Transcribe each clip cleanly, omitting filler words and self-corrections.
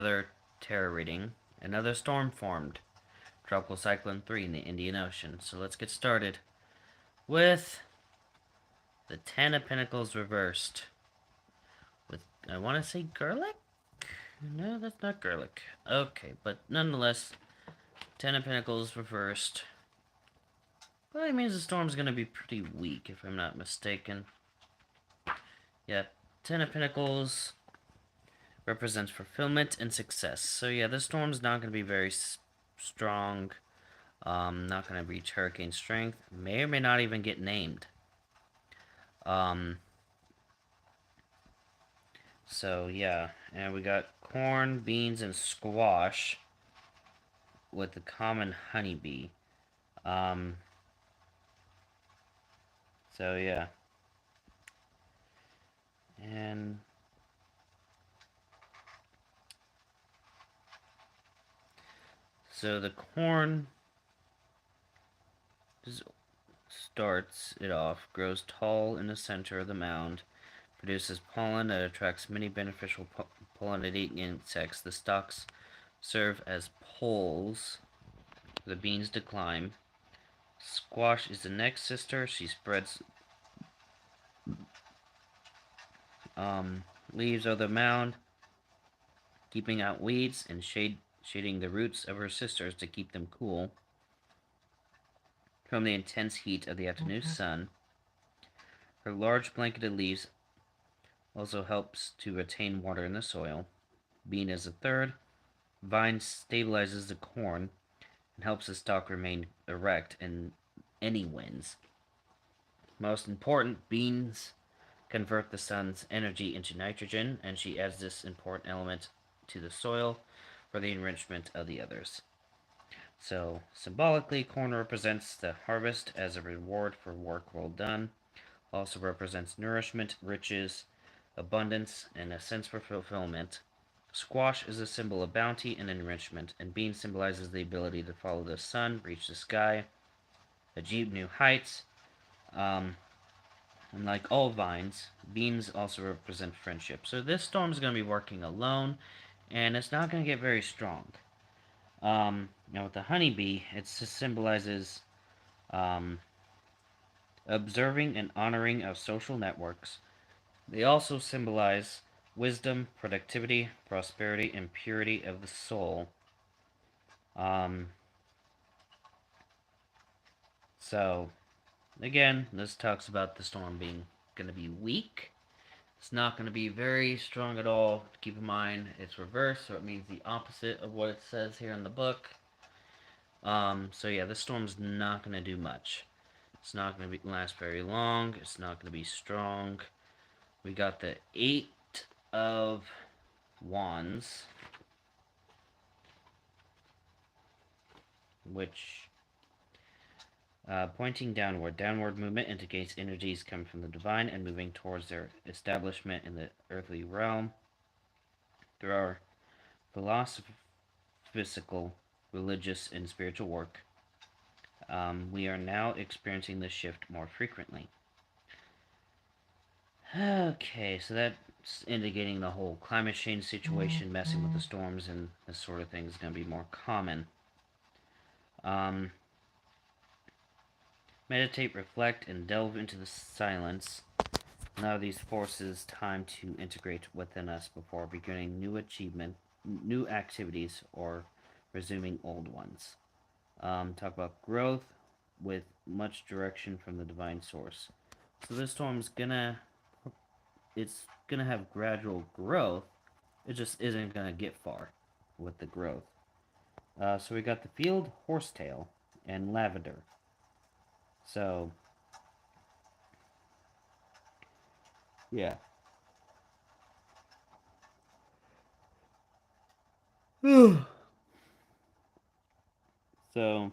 Another terror reading. Another storm formed. Tropical Cyclone 3 in the Indian Ocean. So let's get started with the Ten of Pentacles reversed. With, I want to say Gerlich? No, that's not Gerlich. Okay, but nonetheless, Ten of Pentacles reversed. Well, that means the storm's going to be pretty weak, if I'm not mistaken. Yeah, Ten of Pentacles represents fulfillment and success. So yeah, this storm's not going to be very strong. Not going to reach hurricane strength. May or may not even get named. Um, so yeah, and we got corn, beans, and squash with the common honeybee. Um, so yeah. And so the corn starts it off, grows tall in the center of the mound, produces pollen that attracts many beneficial pollinating insects. The stalks serve as poles for the beans to climb. Squash is the next sister. She spreads leaves of the mound, keeping out weeds and shading the roots of her sisters to keep them cool from the intense heat of the afternoon sun. Her large blanketed leaves also helps to retain water in the soil. Bean is the third. Vine stabilizes the corn and helps the stalk remain erect in any winds. Most important, beans convert the sun's energy into nitrogen, and she adds this important element to the soil for the enrichment of the others. So, symbolically, corn represents the harvest as a reward for work well done. Also represents nourishment, riches, abundance, and a sense for fulfillment. Squash is a symbol of bounty and enrichment, and bean symbolizes the ability to follow the sun, reach the sky, achieve new heights. And like all vines, beans also represent friendship. So this storm is going to be working alone, and it's not going to get very strong. Now with the honeybee, it symbolizes um, observing and honoring of social networks. They also symbolize wisdom, productivity, prosperity, and purity of the soul. Um, so, again, this talks about the storm being going to be weak. It's not going to be very strong at all. Keep in mind, it's reversed, so it means the opposite of what it says here in the book. So yeah, this storm's not going to do much. It's not going to last very long. It's not going to be strong. We got the Eight of Wands, which pointing downward. Downward movement indicates energies coming from the divine and moving towards their establishment in the earthly realm. There are philosophical, religious, and spiritual work. We are now experiencing this shift more frequently. Okay, so that's indicating the whole climate change situation, messing with the storms, and this sort of thing is going to be more common. Meditate, reflect, and delve into the silence. Allow these forces time to integrate within us before beginning new activities, or resuming old ones. Talk about growth with much direction from the divine source. So this storm's it's gonna have gradual growth. It just isn't gonna get far with the growth. So we got the field horsetail and lavender. So yeah. So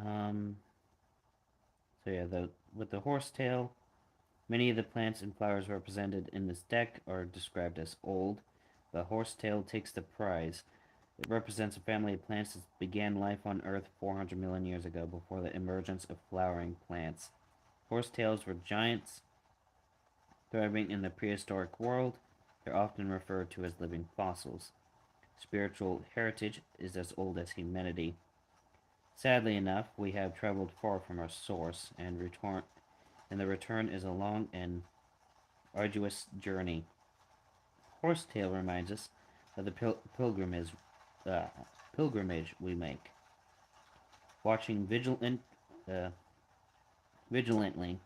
um so yeah, with the horsetail, many of the plants and flowers represented in this deck are described as old. The horsetail takes the prize. It represents a family of plants that began life on Earth 400 million years ago, before the emergence of flowering plants Horsetails were giants thriving in the prehistoric world. They're often referred to as living fossils. Spiritual heritage is as old as humanity. Sadly enough, we have traveled far from our source, and the return is a long and arduous journey. Horsetail reminds us of the uh, pilgrimage we make. Watching vigilantly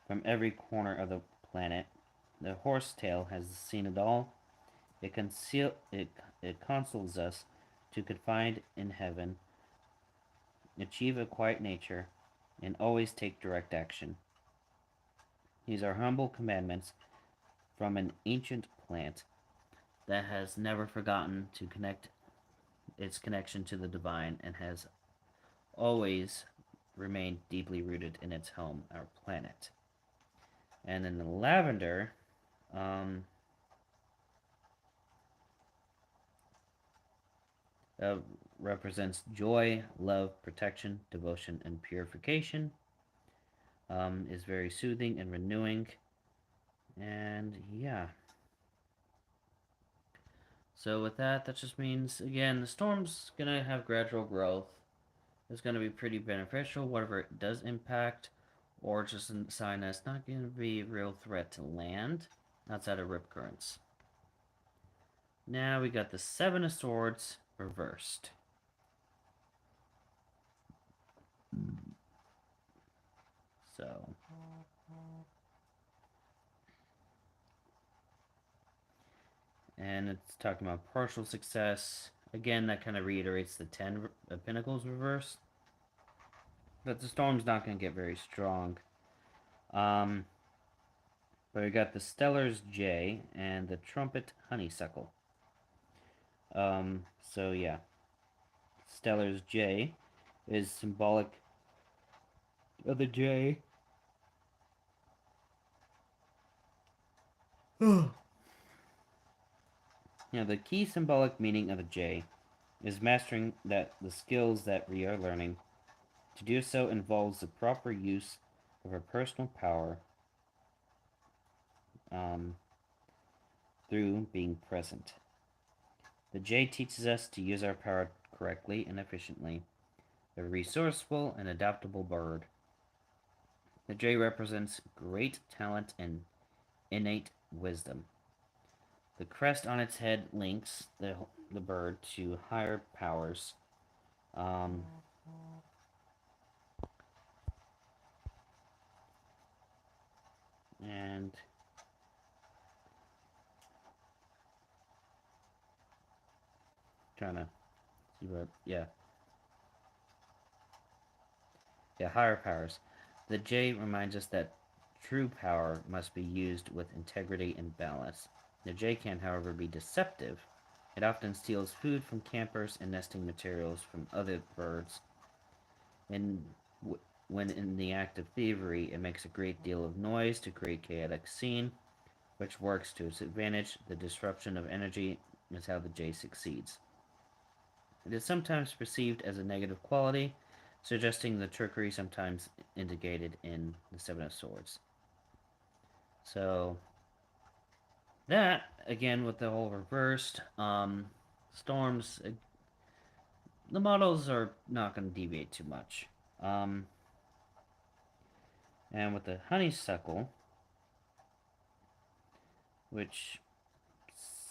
from every corner of the planet, the horsetail has seen it all. It counsels us to confide in heaven, achieve a quiet nature, and always take direct action. These are humble commandments from an ancient plant that has never forgotten to connect its connection to the divine and has always remained deeply rooted in its home, our planet. And in the lavender, uh, represents joy, love, protection, devotion, and purification. Is very soothing and renewing. And yeah. So with that, that just means, again, the storm's going to have gradual growth. It's going to be pretty beneficial, whatever it does impact, or just a sign that it's not going to be a real threat to land outside of rip currents. Now we got the Seven of Swords reversed. So, and it's talking about partial success. Again, that kind of reiterates the Ten of Pentacles reverse. But the storm's not going to get very strong. But we got the Stellar's J and the Trumpet Honeysuckle. So yeah. Stellar's J is symbolic of the J. Now, the key symbolic meaning of the J is mastering the skills that we are learning. To do so involves the proper use of our personal power through being present. The J teaches us to use our power correctly and efficiently. A resourceful and adaptable bird. The J represents great talent and innate wisdom. The crest on its head links the bird to higher powers. And trying to see what, yeah, higher powers. The J reminds us that true power must be used with integrity and balance. The J can, however, be deceptive. It often steals food from campers and nesting materials from other birds. And when in the act of thievery, it makes a great deal of noise to create chaotic scene, which works to its advantage. The disruption of energy is how the J succeeds. It is sometimes perceived as a negative quality, suggesting the trickery sometimes indicated in the Seven of Swords. So, that, again, with the whole reversed, storms, the models are not going to deviate too much. And with the honeysuckle, which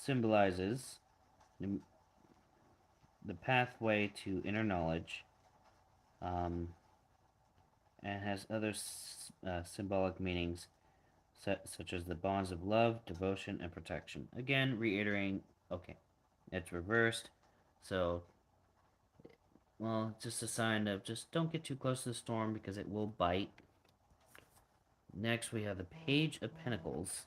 symbolizes the pathway to inner knowledge, and has other symbolic meanings such as the bonds of love, devotion, and protection. Again, reiterating, okay, it's reversed, so, well, just a sign of just don't get too close to the storm because it will bite. Next, we have the Page of Pentacles.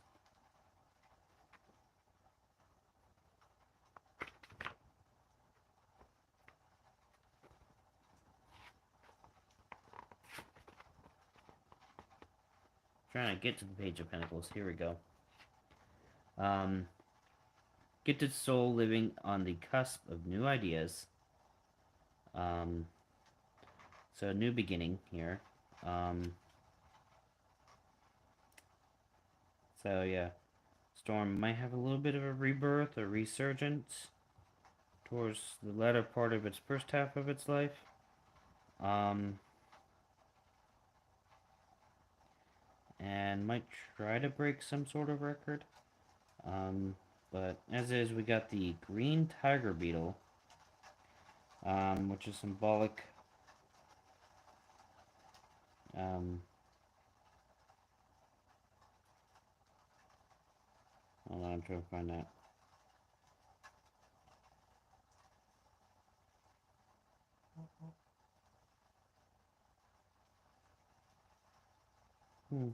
Trying to get to the Page of Pentacles. Here we go. Gifted soul living on the cusp of new ideas. So a new beginning here. So yeah, Storm might have a little bit of a rebirth or resurgence towards the latter part of its first half of its life. Um, and might try to break some sort of record. Um, but as is, we got the green tiger beetle, which is symbolic. Um, Hold on, I'm trying to find that. Hmm.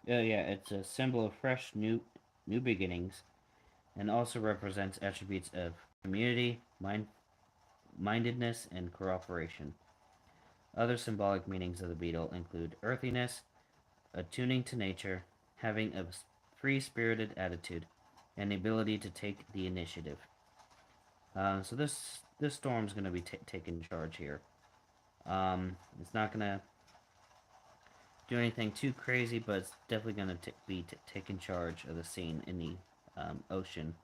Yeah, it's a symbol of fresh, new beginnings, and also represents attributes of community, mindedness, and cooperation. Other symbolic meanings of the beetle include earthiness, attuning to nature, having a free-spirited attitude, and the ability to take the initiative. So this storm's going to be taking charge here. It's not going to do anything too crazy, but it's definitely going to be taking charge of the scene in the ocean.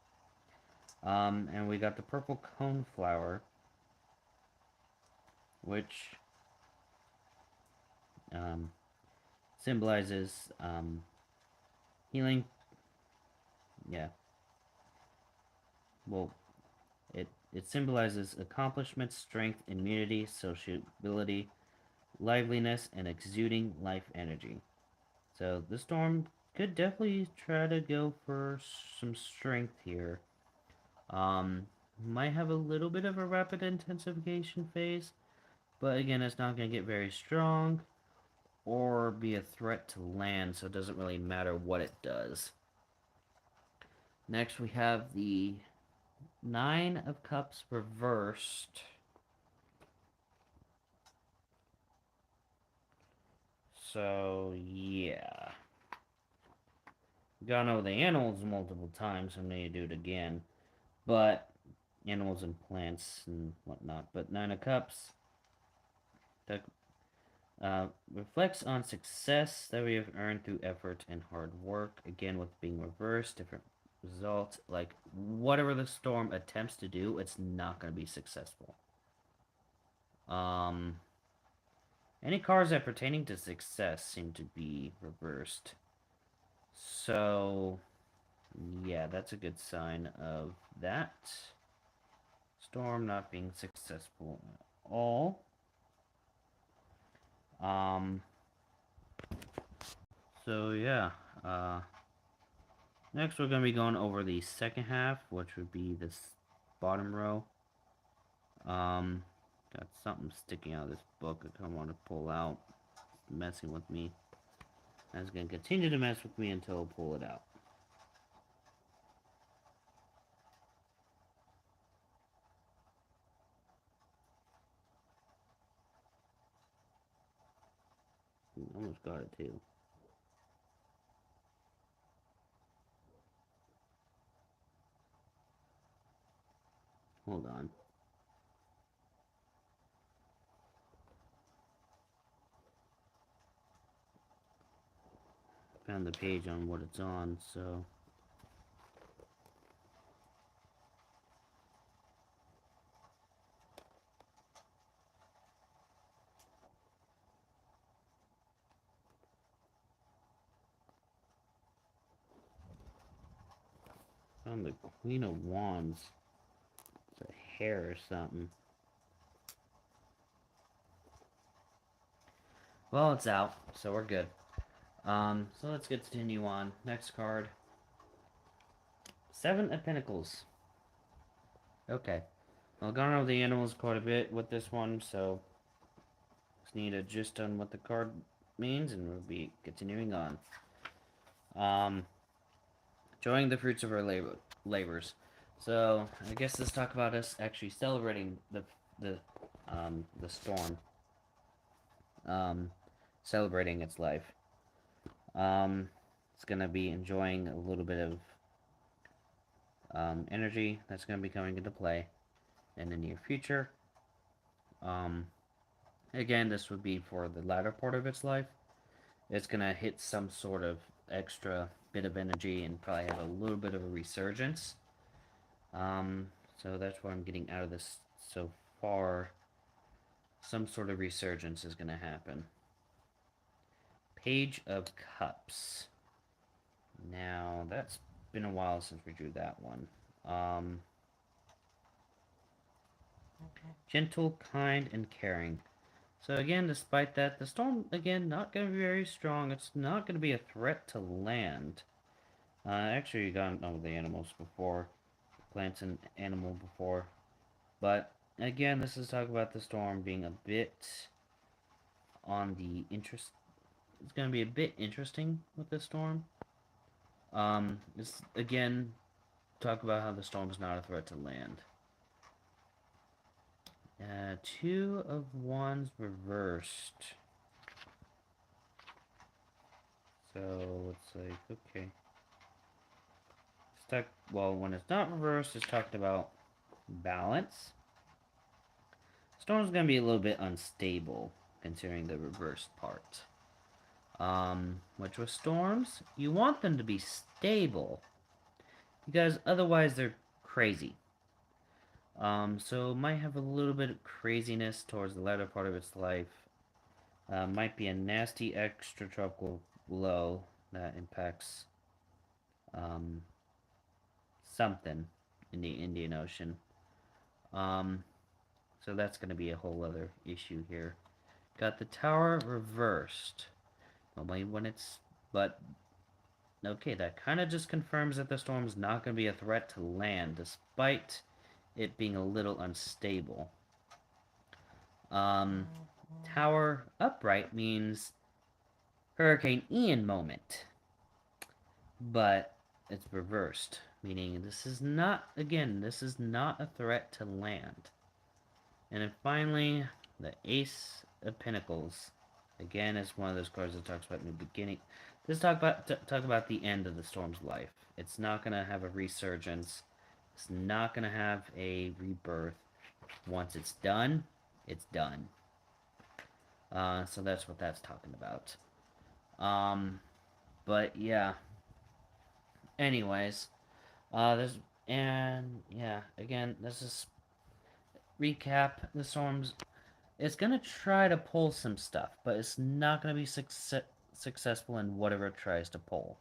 And we got the purple coneflower, which um, symbolizes healing. Yeah. Well, it symbolizes accomplishment, strength, immunity, sociability, liveliness, and exuding life energy. So the storm could definitely try to go for some strength here. Um, might have a little bit of a rapid intensification phase, but again, it's not going to get very strong or be a threat to land, so it doesn't really matter what it does. Next, we have the Nine of Cups reversed. So, yeah. Gone over the animals multiple times, so I'm going to do it again. But, animals and plants and whatnot. But Nine of Cups reflects on success that we have earned through effort and hard work. Again, with being reversed, different results. Like, whatever the storm attempts to do, it's not going to be successful. Um, any cards that pertaining to success seem to be reversed. So, yeah, that's a good sign of that. Storm not being successful at all. Um, so yeah, next we're going to be going over the second half, which would be this bottom row. Got something sticking out of this book that I want to pull out. It's messing with me. And it's going to continue to mess with me until I pull it out. Almost got it too. Hold on. Found the page on what it's on, so... Found the Queen of Wands. It's a hair or something. Well, it's out, so we're good. So let's continue on. Next card. Seven of Pentacles. Okay. Well, I've gone over the animals quite a bit with this one, so just need a gist on what the card means, and we'll be continuing on. Enjoying the fruits of our labors. So I guess let's talk about us actually celebrating the storm. Celebrating its life. It's gonna be enjoying a little bit of energy that's gonna be coming into play in the near future. Again, this would be for the latter part of its life. It's gonna hit some sort of extra bit of energy and probably have a little bit of a resurgence. So that's what I'm getting out of this so far. Some sort of resurgence is gonna happen. Page of Cups. Now, that's been a while since we drew that one. Gentle, kind, and caring. So again, despite that, the storm, again, not going to be very strong. It's not going to be a threat to land. Actually, you got over the animals before. Plants and animal before. But, again, this is talk about the storm being a bit on the interest... It's going to be a bit interesting with the storm. It's, again, talk about how the storm is not a threat to land. Two of Wands reversed. So, it's like, okay. Well, when it's not reversed, it's talking about balance. Storm's going to be a little bit unstable, considering the reversed part. Which with storms, you want them to be stable, because otherwise they're crazy. So it might have a little bit of craziness towards the latter part of its life. Might be a nasty extratropical blow that impacts something in the Indian Ocean. So that's going to be a whole other issue here. Got the tower reversed. Only when it's... But, okay, that kind of just confirms that the storm's not going to be a threat to land, despite it being a little unstable. Tower upright means Hurricane Ian moment. But it's reversed, meaning this is not, again, this is not a threat to land. And then finally, the Ace of Pentacles. Again, is one of those cards that talks about new beginning. This talk about the end of the storm's life. It's not going to have a resurgence. It's not going to have a rebirth. Once it's done, it's done. So that's what that's talking about. But yeah. Anyways, again, this is recap the storms. It's gonna try to pull some stuff, but it's not gonna be successful in whatever it tries to pull.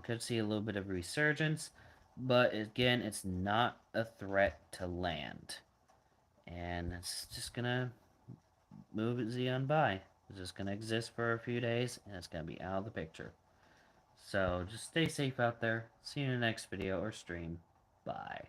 Could see a little bit of resurgence, but again, it's not a threat to land. And it's just gonna move Xeon by. It's just gonna exist for a few days, and it's gonna be out of the picture. So just stay safe out there. See you in the next video or stream. Bye.